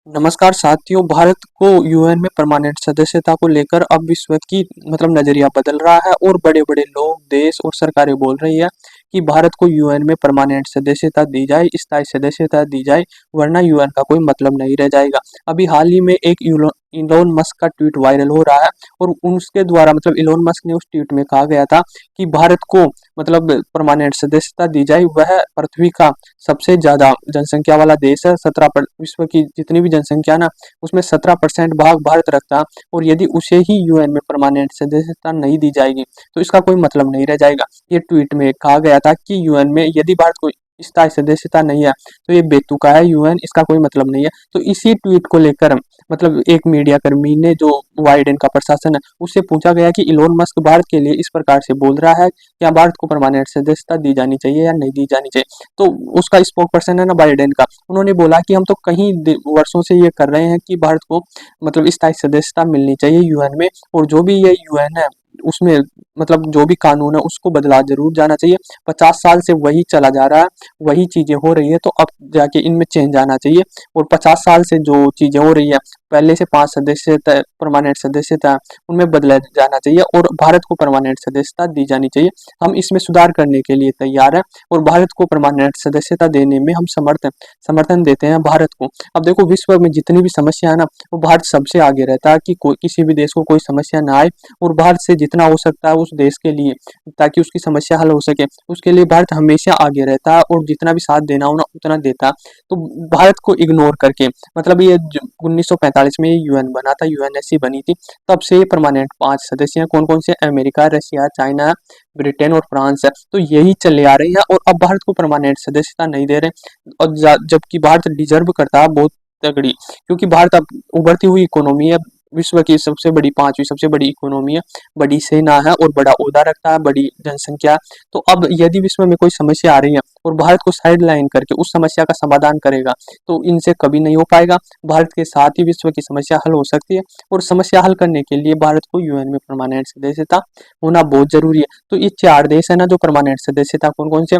नमस्कार साथियों। भारत को यूएन में परमानेंट सदस्यता को लेकर अब विश्व की नजरिया बदल रहा है और बड़े बड़े लोग, देश और सरकारें बोल रही है कि भारत को यूएन में परमानेंट सदस्यता दी जाए, स्थायी सदस्यता दी जाए, वरना यूएन का कोई मतलब नहीं रह जाएगा। अभी हाल ही में एक इलोन मस्क का ट्वीट वायरल हो रहा है और उसके द्वारा इलोन मस्क ने उस ट्वीट में कहा गया था कि भारत को परमानेंट सदस्यता दी जाए। वह पृथ्वी का सबसे ज्यादा जनसंख्या वाला देश है। विश्व की जितनी भी जनसंख्या ना, उसमें 17% भाग भारत रखता है और यदि उसे ही यूएन में परमानेंट सदस्यता नहीं दी जाएगी तो इसका कोई मतलब नहीं रह जाएगा। ये ट्वीट में कहा गया था कि यूएन में यदि भारत को स्थायी सदस्यता नहीं है तो ये बेतुका है, यूएन इसका कोई मतलब नहीं है। तो इसी ट्वीट को लेकर एक मीडिया कर्मी ने, जो बाइडेन का प्रशासन है, उससे पूछा गया कि इलोन मस्क भारत के लिए इस प्रकार से बोल रहा है, क्या भारत को परमानेंट सदस्यता दी जानी चाहिए या नहीं दी जानी चाहिए। तो उसका स्पोक पर्सन है ना बाइडेन का, उन्होंने बोला कि हम तो कई वर्षों से ये कर रहे हैं कि भारत को स्थायी सदस्यता मिलनी चाहिए यूएन में, और जो भी ये यूएन है उसमें जो भी कानून है उसको बदला जरूर जाना चाहिए। 50 साल से वही चला जा रहा है, वही चीजें हो रही है, तो अब जाके इनमें चेंज आना चाहिए। और 50 साल से जो चीजें हो रही है, पहले से 5 सदस्यता परमानेंट सदस्यता, उनमें बदला जाना चाहिए और भारत को परमानेंट सदस्यता दी जानी चाहिए। हम इसमें सुधार करने के लिए तैयार हैं और भारत को परमानेंट सदस्यता देने में हम समर्थन देते हैं भारत को। अब देखो, विश्व में जितनी भी समस्या है ना, वो भारत सबसे आगे रहता है कि कोई किसी भी देश को कोई समस्या ना आए, और भारत से जितना हो सकता है उस देश के लिए, ताकि उसकी समस्या हल हो सके, उसके लिए भारत हमेशा आगे रहता है और जितना भी साथ देना हो ना उतना देता है। तो भारत को इग्नोर करके, ये 1945 में यूएन बना था, यूएनएससी बनी थी, तब से ये परमानेंट 5 सदस्य हैं। कौन कौन से? अमेरिका, रशिया, चाइना, ब्रिटेन और फ्रांस है। तो यही चले आ रही है और अब भारत को परमानेंट सदस्यता नहीं दे रहे, और जबकि भारत डिजर्व करता है बहुत तगड़ी, क्योंकि भारत अब उभरती हुई इकोनॉमी है, विश्व की सबसे बड़ी, 5वीं सबसे बड़ी इकोनॉमी है, बड़ी सेना है और बड़ा ओहदा रखता है, बड़ी जनसंख्या है। तो अब यदि विश्व में कोई समस्या आ रही है और भारत को साइड लाइन करके उस समस्या का समाधान करेगा तो इनसे कभी नहीं हो पाएगा। भारत के साथ ही विश्व की समस्या हल हो सकती है, और समस्या हल करने के लिए भारत को यूएन में परमानेंट सदस्यता होना बहुत जरूरी है। तो ये 4 देश है ना जो परमानेंट सदस्यता, कौन कौन से?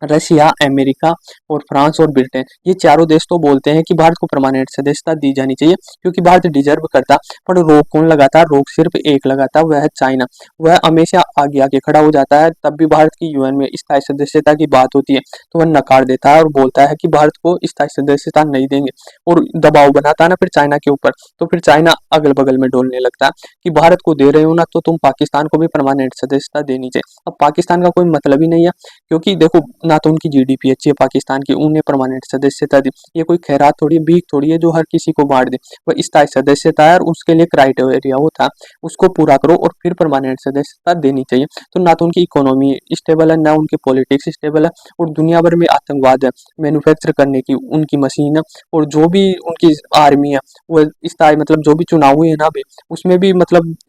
रशिया, अमेरिका और फ्रांस और ब्रिटेन, ये चारों देश तो बोलते हैं कि भारत को परमानेंट सदस्यता दी जानी चाहिए क्योंकि भारत डिजर्व करता। पर रोक कौन लगाता है? रोक सिर्फ एक लगाता है, वह है चाइना। वह हमेशा आगे आगे खड़ा हो जाता है, तब भी भारत की यूएन में स्थायी सदस्यता की बात होती है तो वह नकार देता है और बोलता है कि भारत को स्थायी सदस्यता नहीं देंगे, और दबाव बनाता है ना फिर चाइना के ऊपर। तो फिर चाइना अगल बगल में डोलने लगता है कि भारत को दे रहे हो ना तो तुम पाकिस्तान को भी परमानेंट सदस्यता देनी चाहिए। अब पाकिस्तान का कोई मतलब ही नहीं है, क्योंकि देखो, ना तो उनकी जीडीपी अच्छी है पाकिस्तान की, उन्हें परमानेंट सदस्यता दी, ये कोई खैरात थोड़ी, भीख थोड़ी है जो हर किसी को बांट दे। वह स्थायी सदस्यता है और उसके लिए क्राइटेरिया होता है, उसको पूरा करो और फिर परमानेंट सदस्यता देनी चाहिए। तो ना तो उनकी इकोनॉमी स्टेबल है, ना उनकी पॉलिटिक्स स्टेबल है, और दुनिया भर में आतंकवाद है, मैन्युफैक्चर करने की उनकी मशीन है, और जो भी उनकी आर्मी है वो स्थायी, जो भी चुनाव हुए हैं ना अभी, उसमें भी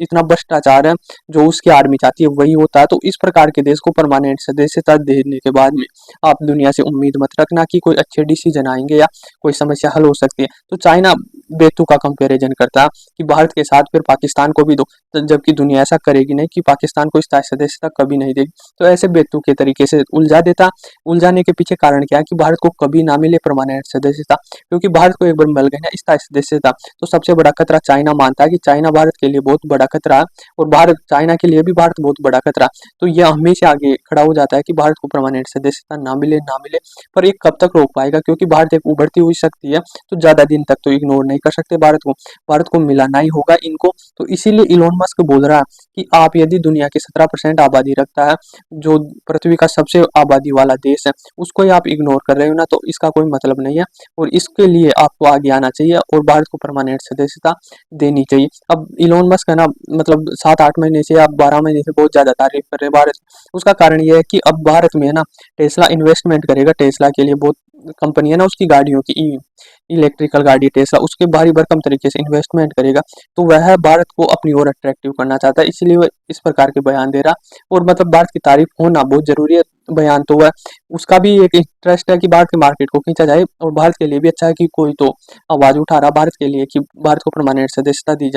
इतना भ्रष्टाचार है, जो उसकी आर्मी चाहती है वही होता है। तो इस प्रकार के देश को परमानेंट सदस्यता देने के बाद में आप दुनिया से उम्मीद मत रखना कि कोई अच्छे डिसीजन आएंगे या कोई समस्या हल हो सकती है। तो चाइना बेतुका कंपैरिजन करता है कि भारत के साथ फिर पाकिस्तान को भी दो, तो जबकि दुनिया ऐसा करेगी नहीं कि पाकिस्तान को स्थायी सदस्यता कभी नहीं देगी। तो ऐसे बेतुके तरीके से उलझा देता। उलझाने के पीछे कारण क्या है कि भारत को कभी ना मिले परमानेंट सदस्यता, क्योंकि भारत को एक बार मिल गई ना स्थायी सदस्यता तो सबसे बड़ा खतरा चाइना मानता है कि चाइना भारत के लिए बहुत बड़ा खतरा है, और भारत चाइना के लिए भी भारत बहुत बड़ा खतरा। तो यह हमेशा आगे खड़ा हो जाता है कि भारत को परमानेंट सदस्यता ना मिले ना मिले। पर ये कब तक रोक पाएगा, क्योंकि भारत एक उभरती हुई शक्ति है, तो ज्यादा दिन तक तो इग्नोर नहीं कर सकते भारत को मिलाना ही होगा इनको। तो इसीलिए इलोन मस्क बोल रहा है कि आप यदि दुनिया की 17% आबादी रखता है, जो पृथ्वी का सबसे आबादी वाला देश है, उसको ही आप इग्नोर कर रहे हो ना, तो इसका कोई मतलब नहीं है, और इसके लिए आपको आगे आना चाहिए और भारत को परमानेंट सदस्यता देनी चाहिए। अब इलोन मस्क है ना, 7-8 महीने से या 12 महीने से बहुत ज्यादा तारीफ कर रहे हैं भारत। उसका कारण यह है कि अब भारत में है ना टेस्ला इन्वेस्टमेंट करेगा। टेस्ला के लिए बहुत कंपनी है ना, उसकी गाड़ियों की, इलेक्ट्रिकल गाड़ी टेस्ला, उसके भारी भरकम तरीके से इन्वेस्टमेंट करेगा। तो वह भारत को अपनी ओर अट्रैक्टिव करना चाहता है, इसलिए वह इस प्रकार के बयान दे रहा। और भारत की तारीफ होना बहुत जरूरी है। बयान तो वह, उसका भी एक इंटरेस्ट है कि भारत के मार्केट को खींचा जाए, और भारत के लिए भी अच्छा है कि कोई तो आवाज उठा रहा भारत के लिए कि भारत को परमानेंट सदस्यता दी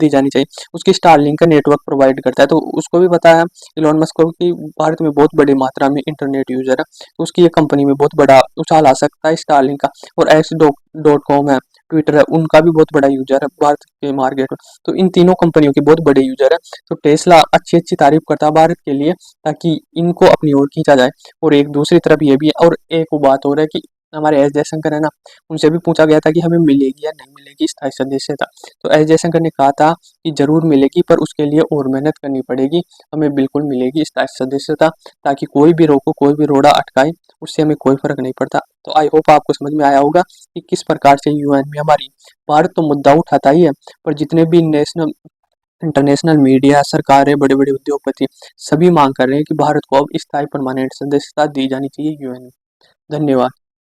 जानी चाहिए। उसकी स्टारलिंक का नेटवर्क प्रोवाइड करता है, तो उसको भी पता है इलोन मस्क को कि भारत में बहुत बड़ी मात्रा में इंटरनेट यूजर है, तो उसकी ये कंपनी में बहुत बड़ा उछाल आ सकता है स्टारलिंक का। और एक्स.com है, ट्विटर है, उनका भी बहुत बड़ा यूजर है भारत के मार्केट में। तो इन तीनों कंपनियों के बहुत बड़े यूजर है। तो टेस्ला अच्छी तारीफ करता है भारत के लिए, ताकि इनको अपनी ओर खींचा जाए। और एक दूसरी तरफ ये भी है, और एक वो बात हो रहा है कि हमारे एस जयशंकर है ना, उनसे भी पूछा गया था कि हमें मिलेगी या नहीं मिलेगी स्थायी सदस्यता। तो एस जयशंकर ने कहा था कि जरूर मिलेगी, पर उसके लिए और मेहनत करनी पड़ेगी। हमें बिल्कुल मिलेगी स्थायी सदस्यता, ताकि कोई भी रोको, कोई भी रोड़ा अटकाए, उससे हमें कोई फर्क नहीं पड़ता। तो आई होप आपको समझ में आया होगा कि किस प्रकार से यूएन में हमारी भारत तो मुद्दा उठाता ही है, पर जितने भी नेशनल इंटरनेशनल मीडिया, सरकारें, बड़े बड़े उद्योगपति सभी मांग कर रहे हैं कि भारत को अब स्थायी परमानेंट सदस्यता दी जानी चाहिए यूएन में। धन्यवाद।